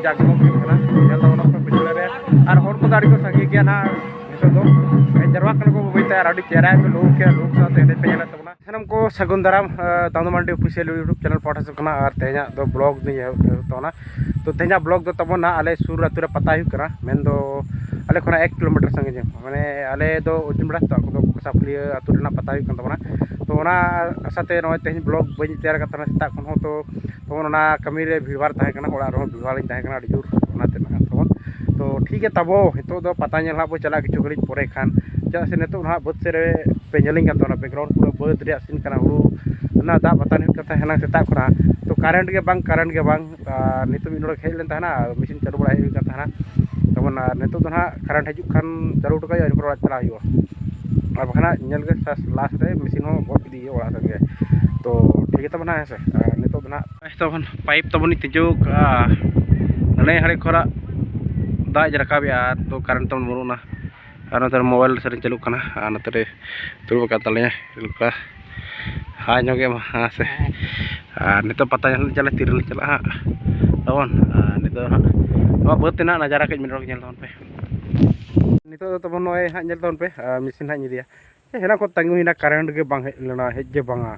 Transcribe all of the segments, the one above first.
जागमग होना जल दो ना पिछले रे और हर को दाड़ी को संगी गया ना नितो दो जरवा कन को बइता आर आडी चेहरा पे लोग साथे हेडे पे जला तबना सनम को सगुन दाराम दामो मांडी ऑफिशियल यूट्यूब चैनल पाठा से कना और तेजा दो ब्लॉग नहीं तोना तो तेजा ब्लॉग दो तबना आले सूर अतुरे पता हुई करा मेन दो आले खना 1 किलोमीटर संगे माने आले दो उजुन बड़ा तो को साफली अतुरे ना पता हुई कन तबना तो ना साथे नय तेज ब्लॉग बई तैयार करता सेता खन हो तो ना कमी रे भीड़भाड़ ताहे कना ओड़ा रो भीड़भाड़ ताहे कना अडी जोर ओनाते ना तो ठीक है तबो हितो दो पता नेल हा बो चला किछु घड़ी परे खान चा से नितो ना बद से रे पे नेलिंग का तो बैकग्राउंड पूरा बद रे सीन कना हुड़ू ना दा पता नहीं कथा हेना सेता खरा तो करंट के बांग नितो मिनोड़ हेज लेन ताना मशीन चालू बड़ा हेज का ताना तबन नितो दो ना करंट हजू खान चालू टका इन पर चला हुआ और बखना नेल के लास्ट रे मशीन हो बहुत दी ओड़ा संगे तो ठीक है तबना है से नितो दो ना तबन पाइप तबन तिजो नने हरे खरा दाज रकाबिया तो करंट तम बनुना और नतर मोबाइल सर चालू करना और नतर दुर्ब का तले लुका हाँ जोगे हाँ से नितो पता चला तिरल चला हाँ तबन नितो हाँ बहुत ना नजारा के मिनट के पे नितो तबन नय हाँ नेल तबन पे मशीन हाँ निदिया हेना को तंगु हिना करंट के बांग हेज लेना हेज जे बांगा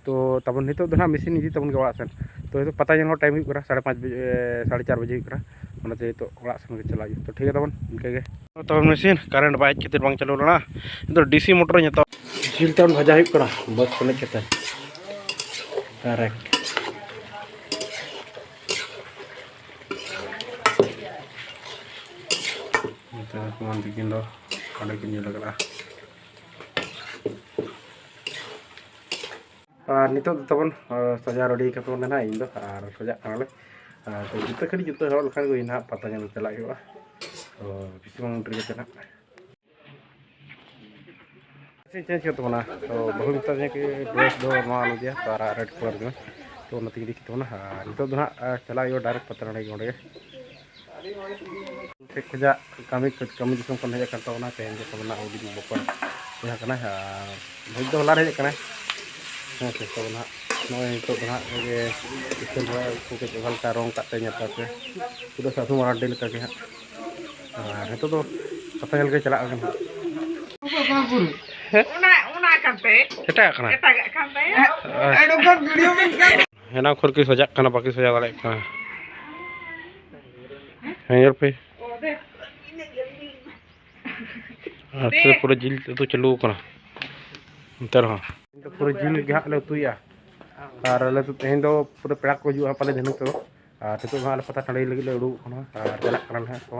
तो तबन नितो दो ना मशीन इदी तबन के ओड़ा सेन तो पता जन टाइम हुई करा 5:30 बजे 4:30 बजे हुई करा ओनाते तो ओड़ा सेन के चला तो ठीक है तबन इनके गे तबन मशीन करंट बाय केते बांग चालू लना तो डीसी मोटर नेतो जिल तबन भजा हुई करा बस कोने केते करेक्ट तो कमान बिकिन दो काडे किन लगला नितो तबन सजा रेडी कतो ना इन दो और सजा काले तो जुते खड़ी जुते हर लखान को इना पता जन चला हुआ तो किसी मंग ट्रिक चला से चेंज करतो ना तो बहुत मिता जे के ड्रेस दो माल दिया तारा रेड कलर में तो नती दिख तो ना नितो दो ना चला यो डायरेक्ट पता नहीं गोडे ठीक खजा कमी दिसम कन हे करतो ना तेन जे तबना ओडी बपर या कना बहुत दो ला रे कना तो ना नय तो ना ये स्टेल को के हल्का रंग काटे nyata पे पूरा सासु मारा डेल का के हां तो पता चल के चला गन ओना काटे एटा काटे एडो का वीडियो में हेना खोर के सजा कना बाकी सजा वाले का हेयर पे अच्छा पूरा जिल तो चलू कना अंतर हां तो पूरा जिल गे हाले तुया और ले तो तेन दो पूरा पेड़ा को जुआ पाले धनु तो तो हाल पता टंडई लगी ले उडू खना और चला करन है तो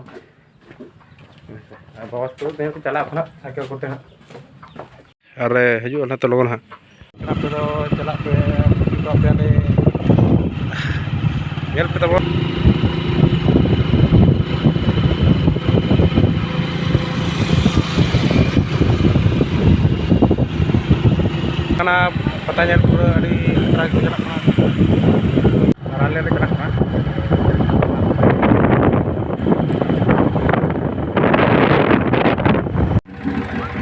बॉस तो तेन को चला खना साइकिल कोते अरे हजू ना तो लोगन हा पे तो चला पे तो पे ले गेल पे तो kana patanya pura di trag jalan kana rale le kana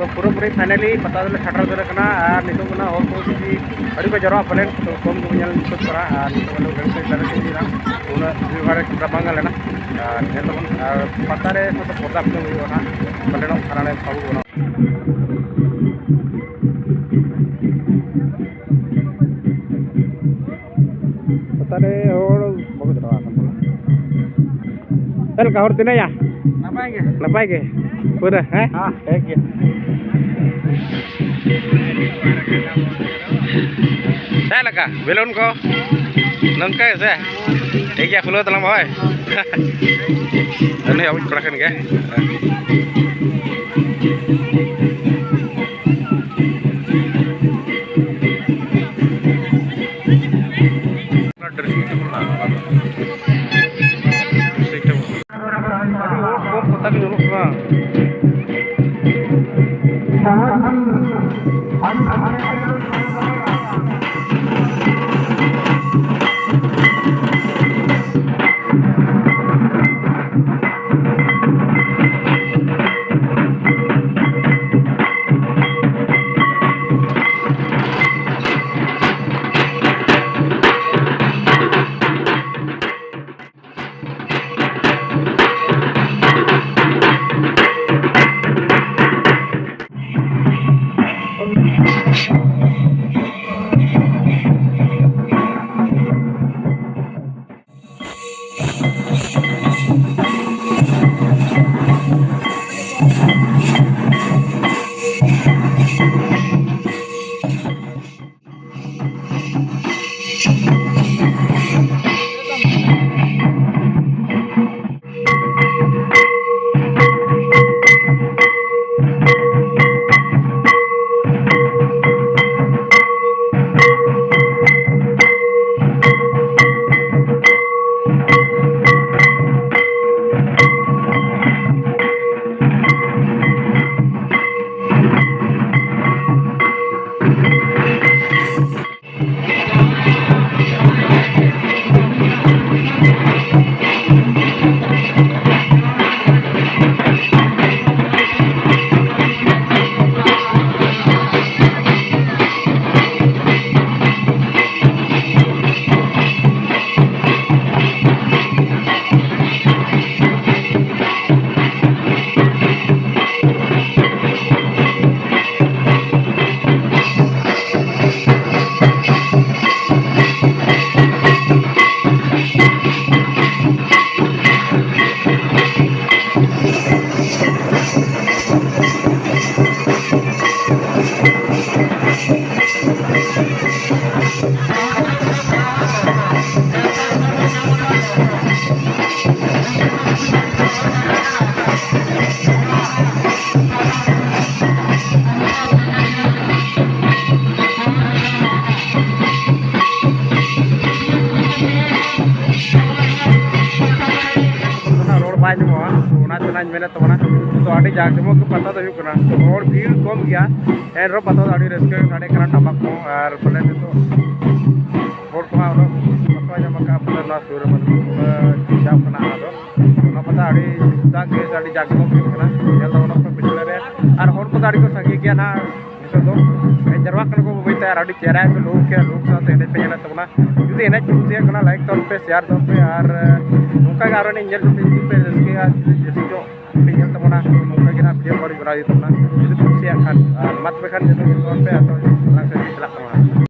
तो पूरा फाइनली पता दले छाटर दरे कना और नितो कना और को जी अड़ी को जरा पलेन तो कम को ñal नितो करा और नितो कना गण से दरे दिरा उना विभाग के बांगा लेना और ने तो पता रे तो पता पे हुई ना पलेनो खाने पाबो ना tadi orang bagus doang kan pula. Kahor tina ya? Napai ke? Udah, ya. Saya laka, belon ko. Nangkai saya. ठीक है फुलो तलम भाई अने अब कड़कन के ᱵᱟᱭ ᱧᱟᱢᱚᱜᱼᱟ ᱚᱱᱟ ᱛᱮᱱᱟᱜ ᱢᱮᱱᱮᱫ ᱛᱟᱵᱚᱱᱟ ᱛᱚ ᱟᱹᱰᱤ ᱡᱟᱠ ᱡᱚᱢᱚᱠ ᱜᱮ ᱯᱟᱛᱟ ᱫᱚ ᱦᱩᱭᱩᱜ ᱠᱟᱱᱟ ᱛᱚ ᱦᱚᱲ ᱵᱷᱤᱲ ᱠᱚᱢ ᱜᱮᱭᱟ ᱮᱱᱨᱮᱦᱚᱸ ᱯᱟᱛᱟ ᱫᱚ ᱟᱹᱰᱤ ᱨᱟᱹᱥᱠᱟᱹ ᱥᱟᱰᱮ ᱠᱟᱱᱟ ᱴᱟᱢᱟᱠ ᱠᱚ ᱟᱨ ᱯᱟᱞᱮ ᱱᱤᱛᱚᱜ ᱦᱚᱲ ᱠᱚᱦᱚᱸ ᱩᱱᱟᱹᱜ ᱵᱟᱠᱚ ᱧᱟᱢ ᱟᱠᱟᱫᱼᱟ ᱯᱟᱞᱮ ᱱᱚᱣᱟ ᱥᱩᱨ ᱨᱮ ᱪᱟᱵ ᱠᱟᱱᱟ ᱚᱱᱟ ᱯᱟᱛᱟ ᱟᱹᱰᱤ ᱡᱩᱫᱟᱹ ᱜᱮ ᱟᱹᱰᱤ ᱡᱟᱠ ᱡᱚᱢᱚᱠ ᱦᱩᱭᱩᱜ ᱠᱟᱱᱟ ᱧᱮᱞ ᱛᱟᱵᱚᱱᱟ ᱯᱮ ᱯᱤᱪᱷᱲᱟᱹ ᱨᱮ ᱟᱨ ᱦᱚᱲ ᱠᱚᱫᱚ ᱟᱹᱰᱤ ᱠᱚ ᱥᱟᱸᱜᱮ ᱜᱮᱭᱟ ᱱᱟᱦᱟᱜ ᱱᱤᱛᱚᱜ ᱫᱚ ᱦᱮᱡ ᱡᱟᱨᱣᱟᱜ ᱠᱟᱱᱟ ᱠᱚ ᱵᱟᱹᱭᱛᱮ ᱟᱨ ᱟᱹᱰᱤ ᱪᱮᱦᱨᱟ ᱯᱮ ᱞᱩᱠ ᱥᱟᱶᱛᱮ ᱮᱱᱮᱡ ᱯᱮ ᱧᱮᱞᱮᱫ ᱛᱟᱵᱚᱱᱟ ᱡᱩᱫᱤ ᱮᱱᱮᱡ ᱯᱮ ᱠᱩᱥᱤᱭᱟᱜ ᱠᱟᱱᱟ ᱞᱟᱭᱤᱠ ᱛᱟᱵᱚᱱ ᱯᱮ ᱥᱮᱭᱟᱨ ᱛᱟᱵᱚᱱ ᱯᱮ ᱟᱨ ᱱᱚᱝᱠᱟ ᱜᱮ ᱟᱨᱚ ᱧᱮᱞ ᱯᱮ ᱡᱩᱫᱤ ᱯᱮ ᱨᱟᱹᱥᱠᱟᱹᱭᱟ ᱡᱟᱹᱥᱛᱤ ᱧᱚᱜ ᱯᱮ ᱧᱮᱞ ᱛᱟᱵᱚᱱᱟ ᱱᱚᱝᱠᱟ ᱜᱮ ᱱᱟᱦᱟᱜ ᱵᱷᱤᱰᱤᱭᱳ ᱠᱚ ᱠᱚᱨᱟᱣ ᱦᱩᱭᱩᱜ ᱛᱟᱵᱚᱱᱟ ᱡᱩᱫᱤ ᱯᱮ ᱠᱩᱥᱤᱭᱟᱜ ᱠᱷᱟᱱ ᱟᱨ ᱢᱟ ᱛᱚᱵᱮ ᱠᱷᱟᱱ ᱡᱚᱛᱚ ᱧᱮᱞ ᱛᱟᱵᱚᱱ ᱯᱮ ᱟᱫᱚ ᱚᱱᱟ ᱥᱮᱫ ᱪᱟᱞᱟᱜ ᱛᱟᱵᱚᱱᱟ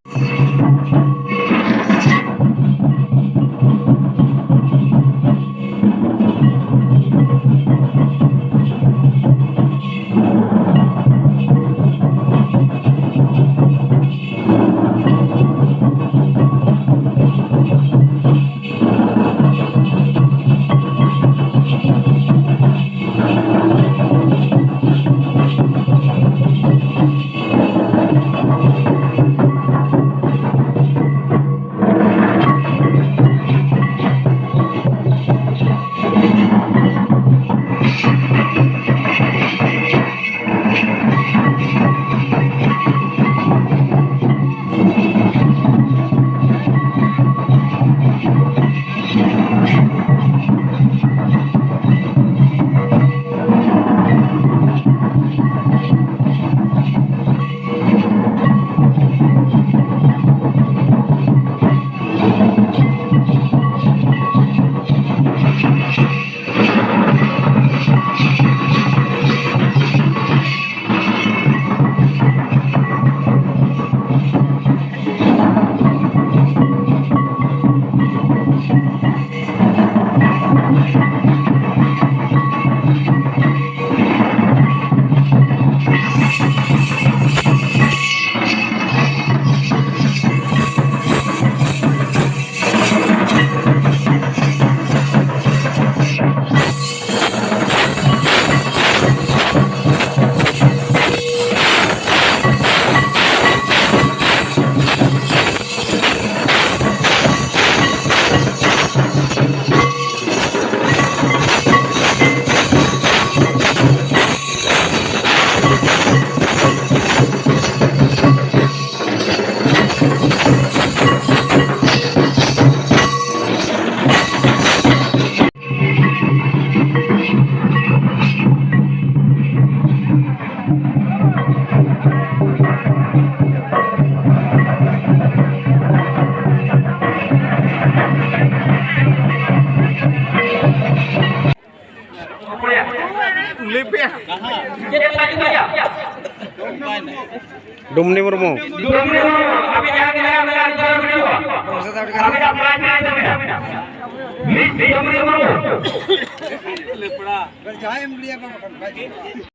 Dumni Murmu.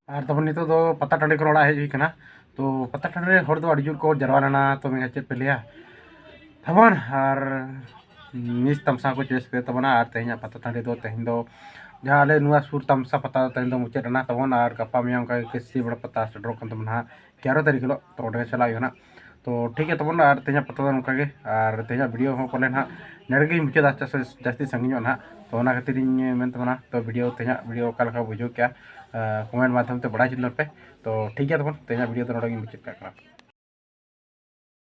আর তখন নিতো তো পাতা টাঁড়ি করে ওড়া হেজ কনা তো পাতা টাঁড়ি হর তো আড়ি জোর ko jarwa lana to me chet pelia thamon ar mis tamsa ko ches pe tabona ar tehnya pata টাঁড়ি do tehin do jaha ale nuwa sur tamsa pata tehin do muchet na tabon ar gapa meyang ka kesi bada pata sedro kan tabon ha 11 तारीख लो तो ओडे चला ना तो ठीक है तबन और तेजा पता उनका के और तेजा वीडियो हो पले ना नड़गे मुझे जास्ती संगी ना तो ओना खातिर मेन तबना तो वीडियो तेजा वीडियो का लखा बुझो क्या कमेंट माध्यम ते बड़ा चिल्लर पे तो ठीक है तबन तेजा वीडियो तो नड़गे मुझे क्या